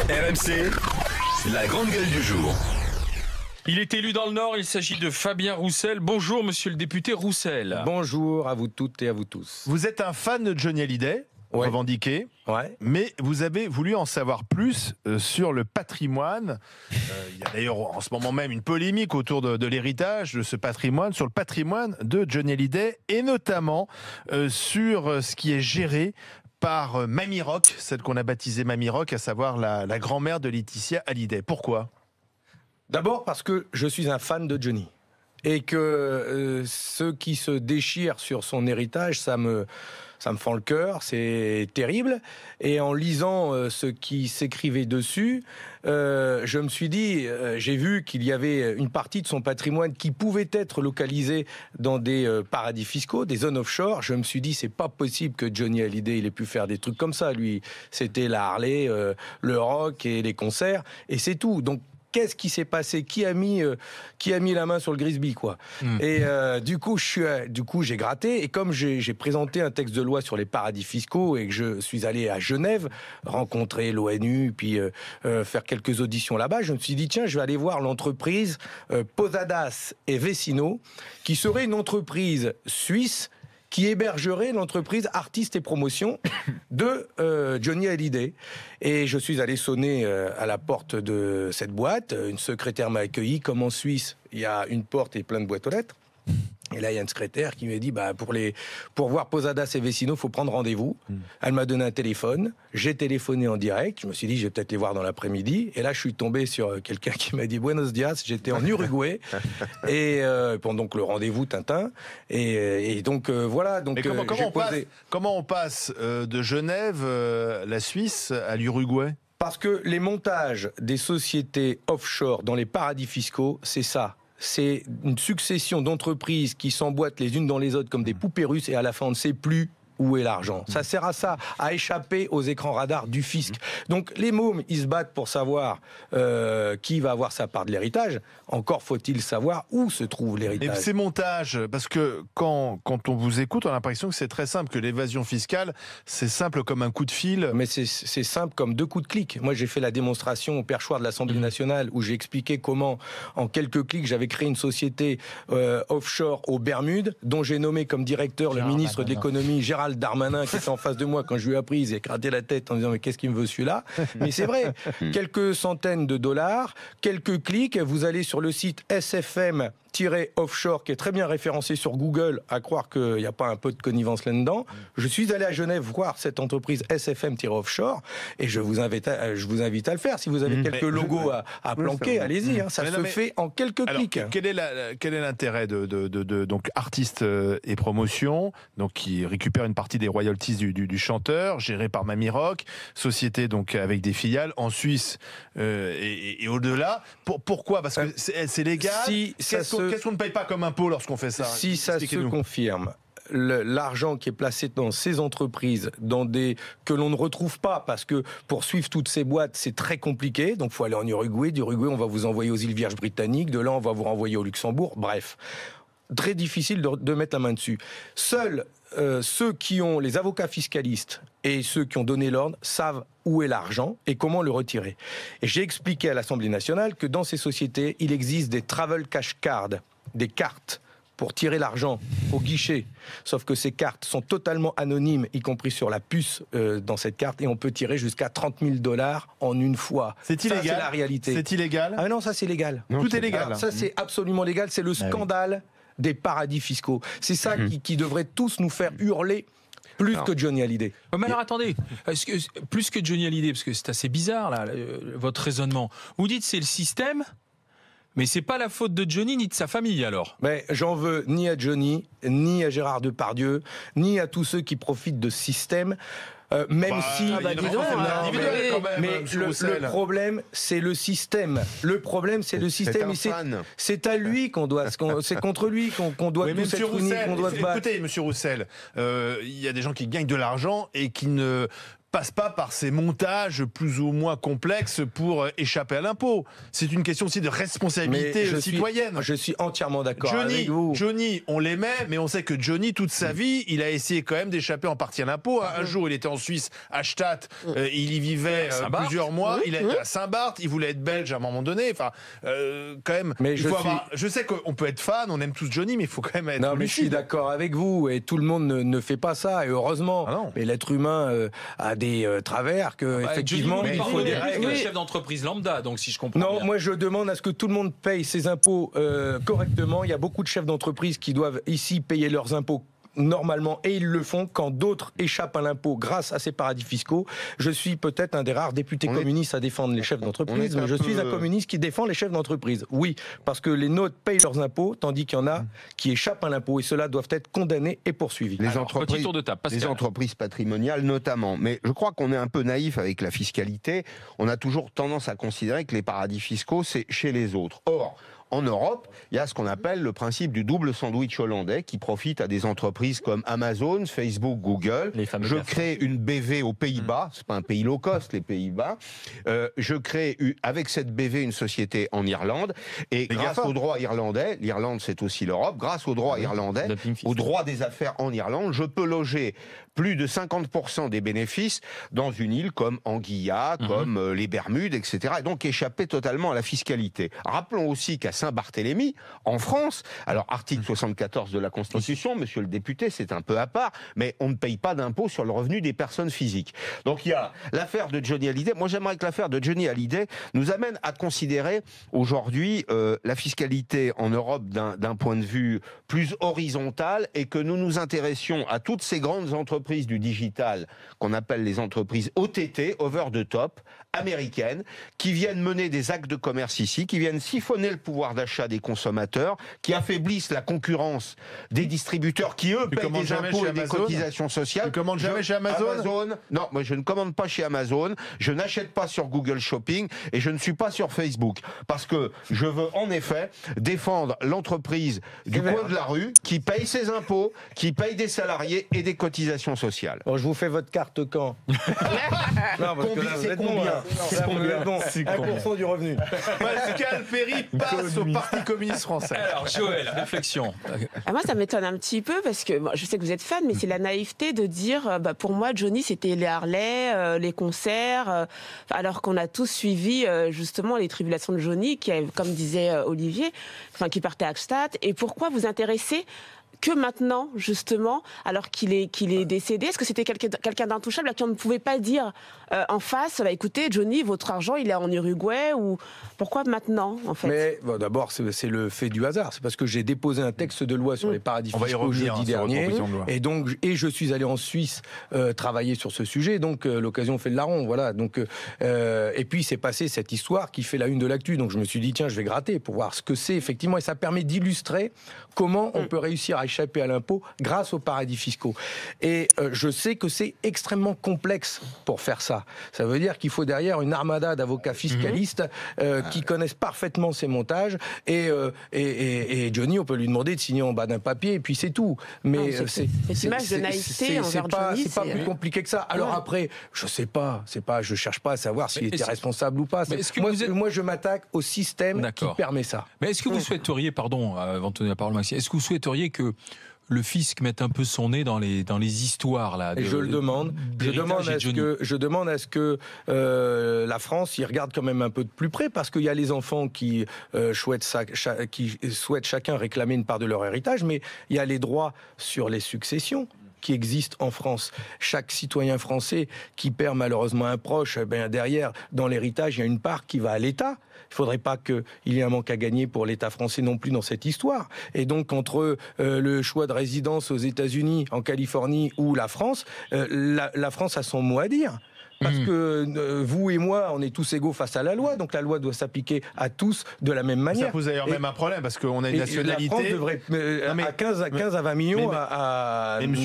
RMC, la grande gueule du jour. Il est élu dans le Nord, il s'agit de Fabien Roussel. Bonjour monsieur le député Roussel. Bonjour à vous toutes et à vous tous. Vous êtes un fan de Johnny Hallyday, Ouais. revendiqué, Ouais. mais vous avez voulu en savoir plus sur le patrimoine. Il y a d'ailleurs en ce moment même une polémique autour de l'héritage de ce patrimoine, sur le patrimoine de Johnny Hallyday, et notamment sur ce qui est géré par Mamie Rock, celle qu'on a baptisée Mamie Rock, à savoir la grand-mère de Laetitia Hallyday. Pourquoi ? D'abord parce que je suis un fan de Johnny. Et que ceux qui se déchirent sur son héritage, ça me fend le cœur, c'est terrible. Et en lisant ce qui s'écrivait dessus, je me suis dit, j'ai vu qu'il y avait une partie de son patrimoine qui pouvait être localisée dans des paradis fiscaux, des zones offshore. Je me suis dit, c'est pas possible que Johnny Hallyday il ait pu faire des trucs comme ça. Lui, c'était la Harley, le rock et les concerts, et c'est tout. Donc, qu'est-ce qui s'est passé ? Qui a mis la main sur le Grisby, quoi ? Et du coup, j'ai gratté. Et comme j'ai présenté un texte de loi sur les paradis fiscaux et que je suis allé à Genève rencontrer l'ONU, puis faire quelques auditions là-bas, je me suis dit, tiens, je vais aller voir l'entreprise Posadas et Vecino, qui serait une entreprise suisse qui hébergerait l'entreprise Artistes et Promotion de Johnny Hallyday. Et je suis allé sonner à la porte de cette boîte. Une secrétaire m'a accueilli. Comme en Suisse, il y a une porte et plein de boîtes aux lettres. Et là, il y a une secrétaire qui m'a dit, pour voir Posadas et Vecino, il faut prendre rendez-vous. Elle m'a donné un téléphone. J'ai téléphoné en direct. Je me suis dit, je vais peut-être les voir dans l'après-midi. Et là, je suis tombé sur quelqu'un qui m'a dit Buenos dias. J'étais en Uruguay. Et pendant le rendez-vous, Tintin. Et donc, voilà. Donc, comment on passe de Genève, la Suisse, à l'Uruguay ? Parce que les montages des sociétés offshore dans les paradis fiscaux, c'est ça. C'est une succession d'entreprises qui s'emboîtent les unes dans les autres comme des poupées russes, et à la fin, on ne sait plus où est l'argent. Ça sert à ça, à échapper aux écrans radars du fisc. Donc les mômes, ils se battent pour savoir qui va avoir sa part de l'héritage. Encore faut-il savoir où se trouve l'héritage. Et ces montages, parce que quand on vous écoute, on a l'impression que c'est très simple, que l'évasion fiscale, c'est simple comme un coup de fil. Mais c'est simple comme 2 coups de clic. Moi, j'ai fait la démonstration au perchoir de l'Assemblée nationale où j'ai expliqué comment, en quelques clics, j'avais créé une société offshore aux Bermudes, dont j'ai nommé comme directeur le ministre de l'économie, Gérald Darmanin, qui était en face de moi quand je lui ai appris, il a gratté la tête en disant mais qu'est-ce qu'il me veut celui-là ? Mais c'est vrai, quelques centaines de dollars, quelques clics, vous allez sur le site SFM-offshore qui est très bien référencé sur Google, à croire qu'il n'y a pas un peu de connivence là-dedans. Je suis allé à Genève voir cette entreprise SFM-offshore et je vous invite à le faire. Si vous avez quelques logos à planquer, allez-y, ça se fait en quelques clics. Quel est l'intérêt de donc Artistes et Promotion, donc qui récupère une partie des royalties du chanteur, géré par Mamie Rock, société donc avec des filiales en Suisse et au-delà. Pourquoi ? Parce que c'est légal. Qu'est-ce qu'on ne paye pas comme impôt lorsqu'on fait ça ? Si ça se confirme, l'argent qui est placé dans ces entreprises, que l'on ne retrouve pas, parce que pour suivre toutes ces boîtes, c'est très compliqué. Donc, il faut aller en Uruguay. D'Uruguay, on va vous envoyer aux îles Vierges britanniques. De là, on va vous renvoyer au Luxembourg. Bref, très difficile de mettre la main dessus. Seuls ceux qui ont les avocats fiscalistes et ceux qui ont donné l'ordre savent où est l'argent et comment le retirer. Et j'ai expliqué à l'Assemblée nationale que dans ces sociétés, il existe des travel cash cards, des cartes pour tirer l'argent au guichet. Sauf que ces cartes sont totalement anonymes, y compris sur la puce dans cette carte, et on peut tirer jusqu'à 30 000 $ en une fois. C'est illégal. Ça, c'est la réalité. C'est illégal. Ah non, ça c'est légal. Non, tout est légal. Ça c'est absolument légal. C'est le scandale des paradis fiscaux. C'est ça qui devrait tous nous faire hurler. Plus que Johnny Hallyday. Mais alors attendez, plus que Johnny Hallyday, parce que c'est assez bizarre là, votre raisonnement. Vous dites c'est le système, mais c'est pas la faute de Johnny ni de sa famille alors. Mais j'en veux ni à Johnny, ni à Gérard Depardieu, ni à tous ceux qui profitent de ce système. Même si... Mais le problème, c'est le système. Le problème, c'est le système. C'est à lui qu'on doit... C'est contre lui qu'on doit tous être unis, qu'on doit se battre. Écoutez, monsieur Roussel, il y a des gens qui gagnent de l'argent et qui ne passe pas par ces montages plus ou moins complexes pour échapper à l'impôt. C'est une question aussi de responsabilité citoyenne. Je suis entièrement d'accord avec vous. Johnny, on l'aimait, mais on sait que Johnny, toute sa vie, il a essayé quand même d'échapper en partie à l'impôt. Un jour, il était en Suisse, à Stade, il y vivait plusieurs mois, il était à Saint-Barth, il voulait être belge à un moment donné. Enfin, quand même, mais je sais qu'on peut être fan, on aime tous Johnny, mais il faut quand même être mais je suis d'accord avec vous, et tout le monde ne fait pas ça, et heureusement. Mais l'être humain a des travers que effectivement il faut des règles. Oui. Chef d'entreprise lambda, donc si je comprends bien. Moi je demande à ce que tout le monde paye ses impôts correctement. Il y a beaucoup de chefs d'entreprise qui doivent ici payer leurs impôts normalement, et ils le font quand d'autres échappent à l'impôt grâce à ces paradis fiscaux. Je suis peut-être un des rares députés communistes à défendre les chefs d'entreprise, mais je suis un communiste qui défend les chefs d'entreprise. Oui, parce que les nôtres payent leurs impôts, tandis qu'il y en a qui échappent à l'impôt, et ceux-là doivent être condamnés et poursuivis. Les entreprises patrimoniales notamment. Mais je crois qu'on est un peu naïf avec la fiscalité. On a toujours tendance à considérer que les paradis fiscaux, c'est chez les autres. Or, en Europe, il y a ce qu'on appelle le principe du double sandwich hollandais qui profite à des entreprises comme Amazon, Facebook, Google. Je crée une BV aux Pays-Bas, c'est pas un pays low cost, les Pays-Bas. Je crée avec cette BV une société en Irlande, et grâce au droit irlandais, l'Irlande c'est aussi l'Europe, grâce au droit irlandais, au droit des affaires en Irlande, je peux loger plus de 50% des bénéfices dans une île comme Anguilla, comme les Bermudes, etc. Et donc échapper totalement à la fiscalité. Rappelons aussi qu'à Saint-Barthélemy, en France, alors article 74 de la Constitution, monsieur le député, c'est un peu à part, mais on ne paye pas d'impôt sur le revenu des personnes physiques. Donc il y a l'affaire de Johnny Hallyday. Moi j'aimerais que l'affaire de Johnny Hallyday nous amène à considérer aujourd'hui la fiscalité en Europe d'un point de vue plus horizontal, et que nous nous intéressions à toutes ces grandes entreprises du digital qu'on appelle les entreprises OTT, over the top, américaines, qui viennent mener des actes de commerce ici, qui viennent siphonner le pouvoir d'achat des consommateurs, qui affaiblissent la concurrence des distributeurs qui, eux, payent des impôts et des cotisations sociales. Tu commandes jamais chez Amazon ? Non, moi je ne commande pas chez Amazon, je n'achète pas sur Google Shopping, et je ne suis pas sur Facebook. Parce que je veux en effet défendre l'entreprise du coin de la rue, qui paye ses impôts, qui paye des salariés et des cotisations sociales. Bon, je vous fais votre carte quand non, parce que là, c'est combien C'est combien 1% du revenu. Pascal Ferry passe au Parti communiste français. Alors, Joël, réflexion. Moi, ça m'étonne un petit peu, parce que je sais que vous êtes fan, mais c'est la naïveté de dire, pour moi, Johnny, c'était les Harley, les concerts, alors qu'on a tous suivi justement les tribulations de Johnny, qui, comme disait Olivier, qui partait à Gstaad. Et pourquoi vous intéressez que maintenant, justement, alors qu'il est décédé? Est-ce que c'était quelqu'un d'intouchable à qui on ne pouvait pas dire en face, écoutez, Johnny, votre argent, il est en Uruguay, ou pourquoi maintenant, en fait? Mais bon, d'abord, c'est le fait du hasard. C'est parce que j'ai déposé un texte de loi sur les paradis fiscaux jeudi dernier, et je suis allé en Suisse travailler sur ce sujet. Donc l'occasion fait le larron, voilà. Donc et puis c'est passé cette histoire qui fait la une de l'actu. Donc je me suis dit tiens, je vais gratter pour voir ce que c'est effectivement, et ça permet d'illustrer comment on peut réussir à échapper à l'impôt grâce aux paradis fiscaux. Et je sais que c'est extrêmement complexe pour faire ça. Ça veut dire qu'il faut derrière une armada d'avocats fiscalistes qui connaissent parfaitement ces montages. Et Johnny, on peut lui demander de signer en bas d'un papier, et puis c'est tout. Mais cette image de naïveté envers Johnny, c'est pas plus compliqué que ça. Alors après, je sais pas, je cherche pas à savoir s'il était responsable ou pas. Moi, je m'attaque au système qui permet ça. Mais est-ce que vous souhaiteriez, pardon, avant de donner la parole à Maxime, est-ce que vous souhaiteriez que le fisc mette un peu son nez dans les histoires là? Et je le demande. Je demande à ce que la France y regarde quand même un peu de plus près, parce qu'il y a les enfants qui souhaitent chacun réclamer une part de leur héritage, mais il y a les droits sur les successions qui existent en France. Chaque citoyen français qui perd malheureusement un proche, derrière, dans l'héritage, il y a une part qui va à l'État. Il ne faudrait pas qu'il y ait un manque à gagner pour l'État français non plus dans cette histoire. Et donc, entre le choix de résidence aux États-Unis, en Californie ou la France, la France a son mot à dire. parce que vous et moi, on est tous égaux face à la loi, donc la loi doit s'appliquer à tous de la même manière. Ça pose d'ailleurs même un problème, parce qu'on a une nationalité... La France devrait, à 15 à 20 millions,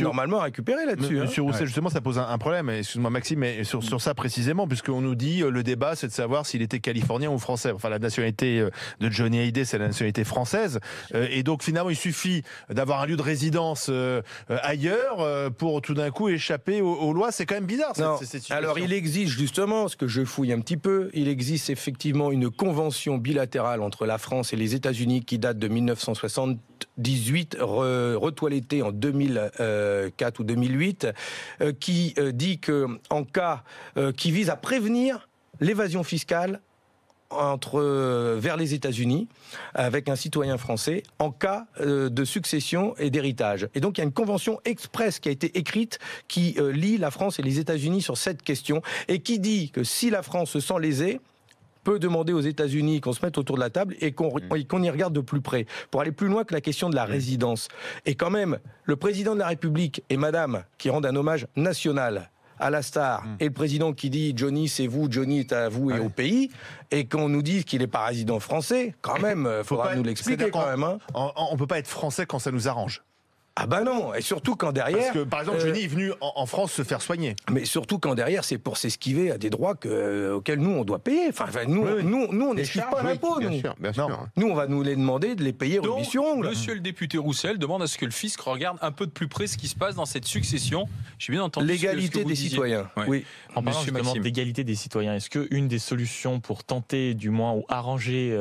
normalement récupérer là-dessus. Monsieur Roussel, justement, ça pose un problème, excuse-moi Maxime, mais sur ça précisément, puisqu'on nous dit, le débat, c'est de savoir s'il était californien ou français. Enfin, la nationalité de Johnny Hallyday, c'est la nationalité française, et donc finalement, il suffit d'avoir un lieu de résidence ailleurs pour tout d'un coup échapper aux lois. C'est quand même bizarre, cette situation. Alors, il existe justement, ce que je fouille un petit peu, il existe effectivement une convention bilatérale entre la France et les États-Unis qui date de 1978, retoilettée en 2004 ou 2008, qui dit que en cas qui vise à prévenir l'évasion fiscale vers les États-Unis avec un citoyen français en cas de succession et d'héritage. Et donc il y a une convention express qui a été écrite qui lie la France et les États-Unis sur cette question et qui dit que si la France se sent lésée, peut demander aux États-Unis qu'on se mette autour de la table et qu'on y regarde de plus près, pour aller plus loin que la question de la résidence. Et quand même, le président de la République et madame qui rendent un hommage national à la star, et le président qui dit « Johnny, c'est vous, Johnny est à vous et au pays », et qu'on nous dise qu'il n'est pas résident français, quand même, il faudra nous l'expliquer quand même. Hein. On ne peut pas être français quand ça nous arrange. Ah ben non, et surtout quand derrière... Parce que, par exemple, Johnny est venu en France se faire soigner. Mais surtout quand derrière, c'est pour s'esquiver à des droits auxquels nous, on doit payer. Enfin, nous, on n'esquive pas l'impôt, nous. Bien sûr. Nous, on va nous les demander de les payer rubis sur ongle. Monsieur le député Roussel demande à ce que le fisc regarde un peu de plus près ce qui se passe dans cette succession. J'ai bien entendu l'égalité des citoyens. Ouais. Oui. En parlant justement d'égalité des citoyens, est-ce qu'une des solutions pour tenter, du moins, ou arranger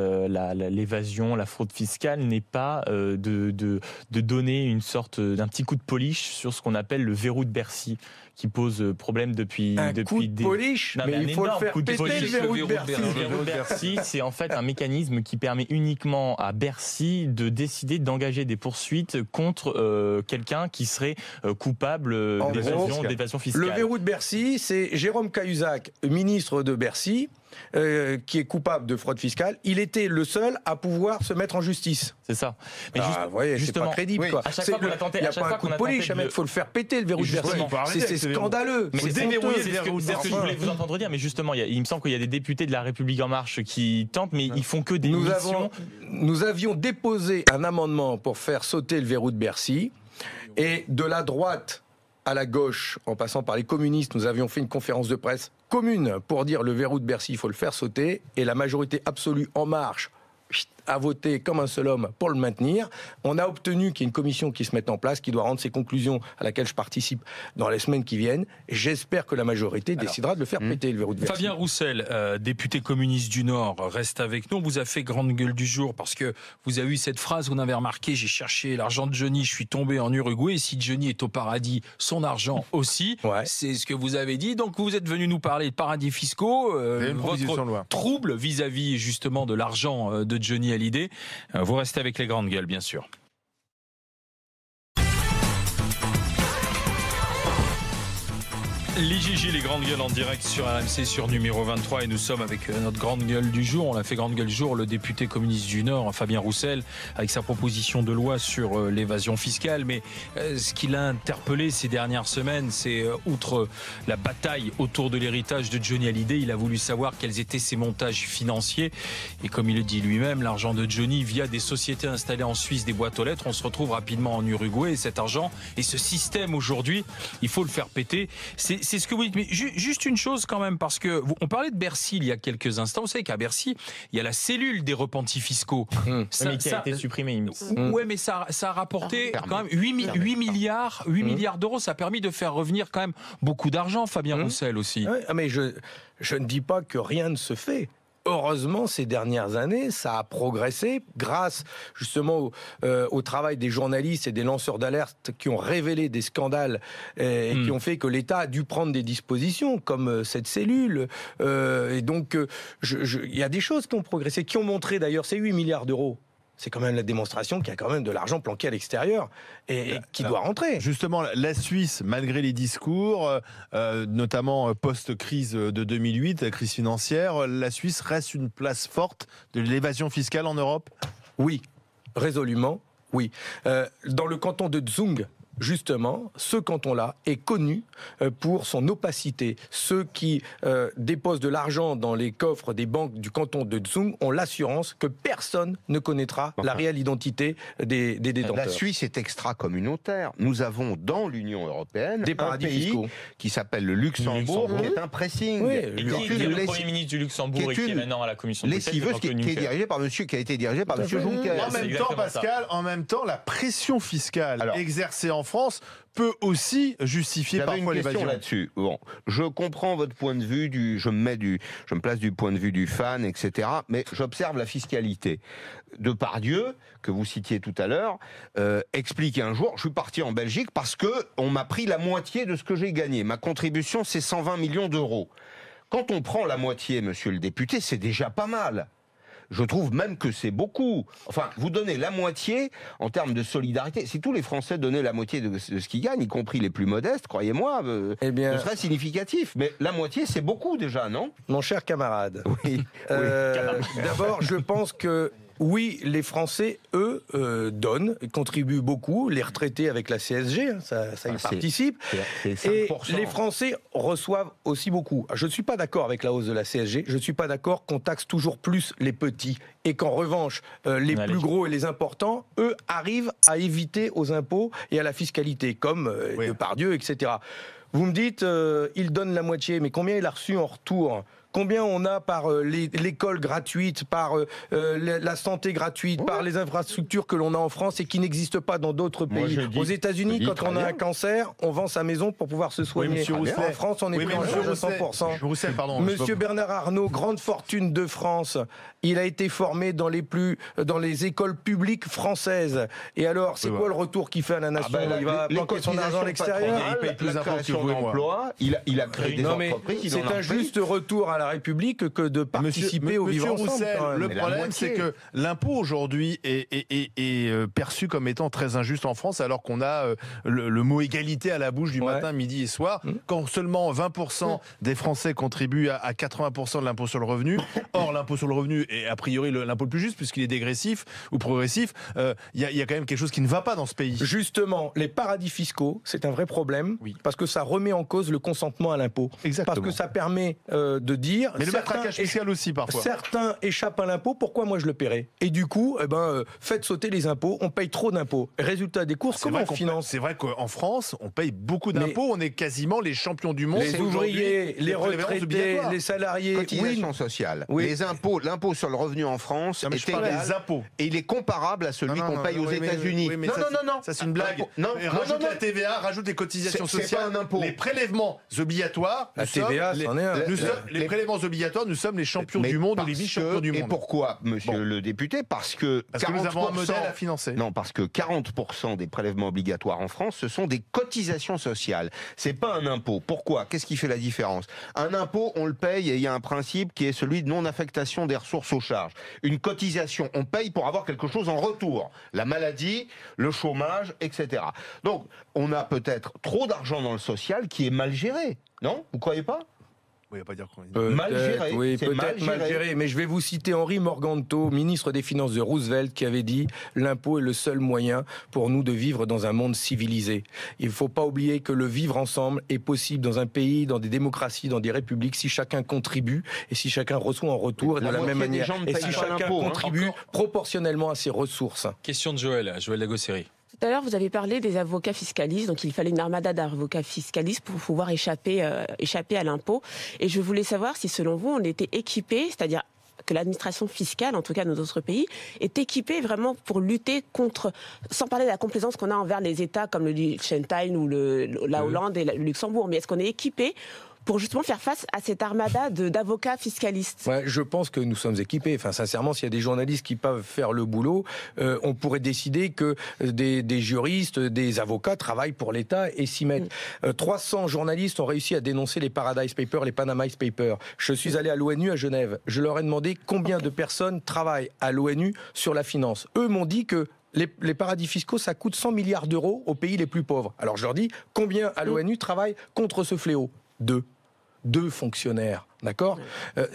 l'évasion, la fraude fiscale, n'est pas de donner une sorte d'un petit coup de polish sur ce qu'on appelle le verrou de Bercy, qui pose problème depuis coup de polish, mais il faut le faire péter le verrou de Bercy. Le verrou de Bercy, c'est en fait un mécanisme qui permet uniquement à Bercy de décider d'engager des poursuites contre quelqu'un qui serait coupable d'évasion fiscale. Le verrou de Bercy, c'est Jérôme Cahuzac, ministre de Bercy, qui est coupable de fraude fiscale. Il était le seul à pouvoir se mettre en justice. C'est ça. Mais vous voyez, c'est pas crédible. Quoi. À chaque fois qu'on a tenté, il n'y a pas un coup de polish, il faut le faire péter le verrou de Bercy. C'est scandaleux. Mais c'est déverrouiller le verrou de Bercy. C'est ce que je voulais vous entendre dire. Mais justement, il me semble qu'il y a des députés de La République En Marche qui tentent, mais ils font que des missions. Nous avions déposé un amendement pour faire sauter le verrou de Bercy. Et de la droite à la gauche, en passant par les communistes, nous avions fait une conférence de presse commune pour dire le verrou de Bercy, il faut le faire sauter. Et la majorité absolue En Marche a voté comme un seul homme pour le maintenir. On a obtenu qu'il y ait une commission qui se mette en place, qui doit rendre ses conclusions à laquelle je participe dans les semaines qui viennent. J'espère que la majorité décidera de le faire péter, le verrou de Bercy. Fabien Roussel, député communiste du Nord, reste avec nous. On vous a fait grande gueule du jour parce que vous avez eu cette phrase, vous avez remarqué, j'ai cherché l'argent de Johnny, je suis tombé en Uruguay. Et si Johnny est au paradis, son argent aussi. Ouais. C'est ce que vous avez dit. Donc vous êtes venu nous parler de paradis fiscaux, votre trouble vis-à-vis justement de l'argent de Johnny Hallyday. Vous restez avec les grandes gueules, bien sûr. L'IGG, les grandes gueules en direct sur RMC, sur numéro 23, et nous sommes avec notre grande gueule du jour. On l'a fait grande gueule du jour, le député communiste du Nord, Fabien Roussel, avec sa proposition de loi sur l'évasion fiscale. Mais ce qui l'a interpellé ces dernières semaines, c'est outre la bataille autour de l'héritage de Johnny Hallyday, il a voulu savoir quels étaient ses montages financiers. Et comme il le dit lui-même, l'argent de Johnny via des sociétés installées en Suisse, des boîtes aux lettres, on se retrouve rapidement en Uruguay. Et cet argent et ce système aujourd'hui, il faut le faire péter. C'est ce que vous dites, mais juste une chose quand même, parce que on parlait de Bercy il y a quelques instants. Vous savez qu'à Bercy, il y a la cellule des repentis fiscaux. Mais qui a été supprimée. Ouais, mais ça a rapporté quand même 8 milliards d'euros. Ça a permis de faire revenir quand même beaucoup d'argent, Fabien Roussel aussi. Ouais, mais je ne dis pas que rien ne se fait. Heureusement, ces dernières années, ça a progressé grâce justement au travail des journalistes et des lanceurs d'alerte qui ont révélé des scandales et qui ont fait que l'État a dû prendre des dispositions comme cette cellule. Et donc, il y a des choses qui ont progressé, qui ont montré d'ailleurs ces 8 milliards d'euros. C'est quand même la démonstration qu'il y a quand même de l'argent planqué à l'extérieur et qui doit rentrer. Justement, la Suisse, malgré les discours, notamment post-crise de 2008, la crise financière, la Suisse reste une place forte de l'évasion fiscale en Europe ? Oui, résolument, oui. Dans le canton de Zung, justement, ce canton-là est connu pour son opacité. Ceux qui déposent de l'argent dans les coffres des banques du canton de Zung ont l'assurance que personne ne connaîtra la réelle identité des détenteurs. La Suisse est extra-communautaire. Nous avons dans l'Union européenne des paradis fiscaux qui s'appelle le Luxembourg, qui est un pressing. Oui, et qui est le Premier ministre du Luxembourg et qui est maintenant à la Commission de Bruxelles, qui a été dirigé par M. Juncker. En même temps, la pression fiscale exercée en France peut aussi justifier parfois l'évasion. Là-dessus. Bon, je comprends votre point de vue, je me place du point de vue du fan, etc. Mais j'observe la fiscalité. Depardieu, que vous citiez tout à l'heure, explique un jour, je suis parti en Belgique parce que on m'a pris la moitié de ce que j'ai gagné. Ma contribution, c'est 120 millions d'euros. Quand on prend la moitié, monsieur le député, c'est déjà pas mal. Je trouve même que c'est beaucoup. Enfin, vous donnez la moitié en termes de solidarité. Si tous les Français donnaient la moitié de ce qu'ils gagnent, y compris les plus modestes, croyez-moi, ce serait significatif. Mais la moitié, c'est beaucoup déjà, non ? Mon cher camarade, oui. D'abord, je pense que oui, les Français, eux, donnent, contribuent beaucoup. Les retraités avec la CSG, ça y participe. C'est 5%. Et les Français reçoivent aussi beaucoup. Je ne suis pas d'accord avec la hausse de la CSG. Je ne suis pas d'accord qu'on taxe toujours plus les petits et qu'en revanche, les plus gros et les importants, eux, arrivent à éviter aux impôts et à la fiscalité, comme Depardieu, etc. Vous me dites, il donne la moitié, mais combien il a reçu en retour ? Combien on a par l'école gratuite, par la santé gratuite, par les infrastructures que l'on a en France et qui n'existent pas dans d'autres pays. Aux États-Unis, quand on a un cancer, on vend sa maison pour pouvoir se soigner. En France, on est pris en charge à 100%. Monsieur Bernard Arnault, grande fortune de France, il a été formé dans les écoles publiques françaises. Et alors, c'est quoi le retour qu'il fait à la nation ? Il va planquer son argent à l'extérieur. Il paye plus d'impôts que vous et moi. Il a créé des entreprises. C'est un juste retour à la République que de participer au vivre ensemble. Roussel, le problème, c'est que l'impôt aujourd'hui est perçu comme étant très injuste en France, alors qu'on a le mot égalité à la bouche du matin, midi et soir, quand seulement 20% des Français contribuent à 80% de l'impôt sur le revenu. Or, l'impôt sur le revenu est a priori l'impôt le plus juste, puisqu'il est dégressif ou progressif. Il y a quand même quelque chose qui ne va pas dans ce pays. Justement, les paradis fiscaux, c'est un vrai problème, parce que ça remet en cause le consentement à l'impôt. Exactement. Parce que ça permet de dire... Mais le matraquage fiscal aussi, parfois. Certains échappent à l'impôt, pourquoi moi je le paierai ? Et du coup, faites sauter les impôts, on paye trop d'impôts. Résultat des courses, comment on finance ? C'est vrai qu'en France, on paye beaucoup d'impôts, on est quasiment les champions du monde. Les ouvriers, les retraités, les salariés... Cotisation sociale. Les impôts, l'impôt sur le revenu en France est égal, et il est comparable à celui qu'on paye aux États-unis. Non, ça c'est une blague. Rajoute la TVA, rajoute les cotisations sociales, les prélèvements obligatoires. La TVA, c'en est un. Les prélèvements obligatoires, nous sommes les champions du monde, ou les vice-champions du monde. Et pourquoi, monsieur le député ? Parce que nous avons un modèle à financer. Non, parce que 40% des prélèvements obligatoires en France, ce sont des cotisations sociales. C'est pas un impôt. Pourquoi ? Qu'est-ce qui fait la différence ? Un impôt, on le paye et il y a un principe qui est celui de non-affectation des ressources aux charges. Une cotisation, on paye pour avoir quelque chose en retour. La maladie, le chômage, etc. Donc, on a peut-être trop d'argent dans le social qui est mal géré. Non ? Vous croyez pas ? Oui, pas dire mal géré. Oui, peut-être mal géré. Mais je vais vous citer Henri Morgenthau, ministre des Finances de Roosevelt, qui avait dit « L'impôt est le seul moyen pour nous de vivre dans un monde civilisé. Il ne faut pas oublier que le vivre ensemble est possible dans un pays, dans des démocraties, dans des républiques, si chacun contribue et si chacun reçoit en retour de la même manière. Et si chacun contribue proportionnellement à ses ressources. » Question de Joël Lagosséry. Tout à l'heure, vous avez parlé des avocats fiscalistes, donc il fallait une armada d'avocats fiscalistes pour pouvoir échapper à l'impôt. Et je voulais savoir si, selon vous, on était équipé, c'est-à-dire que l'administration fiscale, en tout cas dans d'autres pays, est équipée vraiment pour lutter contre, sans parler de la complaisance qu'on a envers les États comme le Liechtenstein ou la Hollande et le Luxembourg, mais est-ce qu'on est équipé pour justement faire face à cette armada d'avocats fiscalistes? Ouais, je pense que nous sommes équipés. Enfin, sincèrement, s'il y a des journalistes qui peuvent faire le boulot, on pourrait décider que des juristes, des avocats travaillent pour l'État et s'y mettent. 300 journalistes ont réussi à dénoncer les Paradise Papers, les Panama Papers. Je suis allé à l'ONU à Genève. Je leur ai demandé combien de personnes travaillent à l'ONU sur la finance. Eux m'ont dit que les paradis fiscaux, ça coûte 100 milliards d'euros aux pays les plus pauvres. Alors je leur dis, combien à l'ONU travaillent contre ce fléau? 2. 2 fonctionnaires. D'accord ?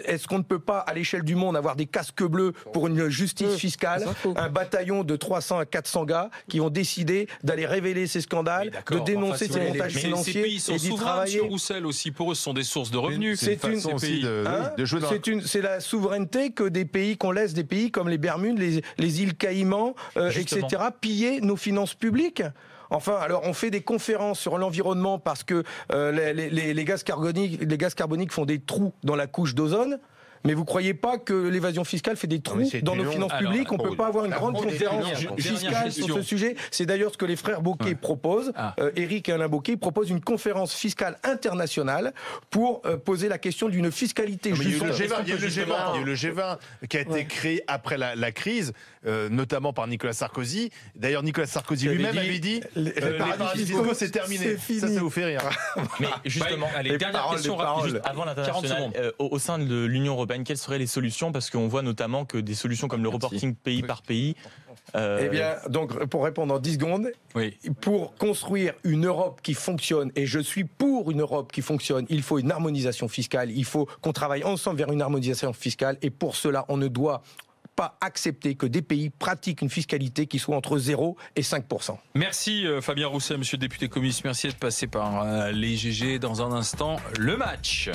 Est-ce qu'on ne peut pas, à l'échelle du monde, avoir des casques bleus pour une justice fiscale, un bataillon de 300 à 400 gars qui ont décidé d'aller révéler ces scandales, de dénoncer ces montages financiers ces pays sont et d'y souverains, travailler. M. Roussel aussi, pour eux, ce sont des sources de revenus. C'est une façon aussi de jouer dans C'est la souveraineté que des pays, qu'on laisse des pays comme les Bermudes, les îles Caïmans, etc., piller nos finances publiques. Enfin, alors on fait des conférences sur l'environnement parce que les gaz carboniques font des trous dans la couche d'ozone. Mais vous ne croyez pas que l'évasion fiscale fait des trous dans nos finances publiques ? On ne peut pas avoir une grande conférence fiscale sur ce sujet. C'est d'ailleurs ce que les frères Bocquet proposent. Éric et Alain Bocquet proposent une conférence fiscale internationale pour poser la question d'une fiscalité juste. Il y a eu le G20 qui a été créé après la crise, notamment par Nicolas Sarkozy. D'ailleurs, Nicolas Sarkozy lui-même avait dit les paradis fiscaux, c'est terminé. Ça vous fait rire. Mais justement, dernière question rapide, avant l'international, au sein de l'Union européenne, quelles seraient les solutions ? Parce qu'on voit notamment que des solutions comme le reporting pays par pays. Eh bien, donc, pour répondre en 10 secondes, pour construire une Europe qui fonctionne, et je suis pour une Europe qui fonctionne, il faut une harmonisation fiscale, il faut qu'on travaille ensemble vers une harmonisation fiscale, et pour cela, on ne doit pas accepter que des pays pratiquent une fiscalité qui soit entre 0 et 5%. Merci Fabien Roussel, monsieur le député communiste. Merci d'être passé par les GG. Dans un instant, le match.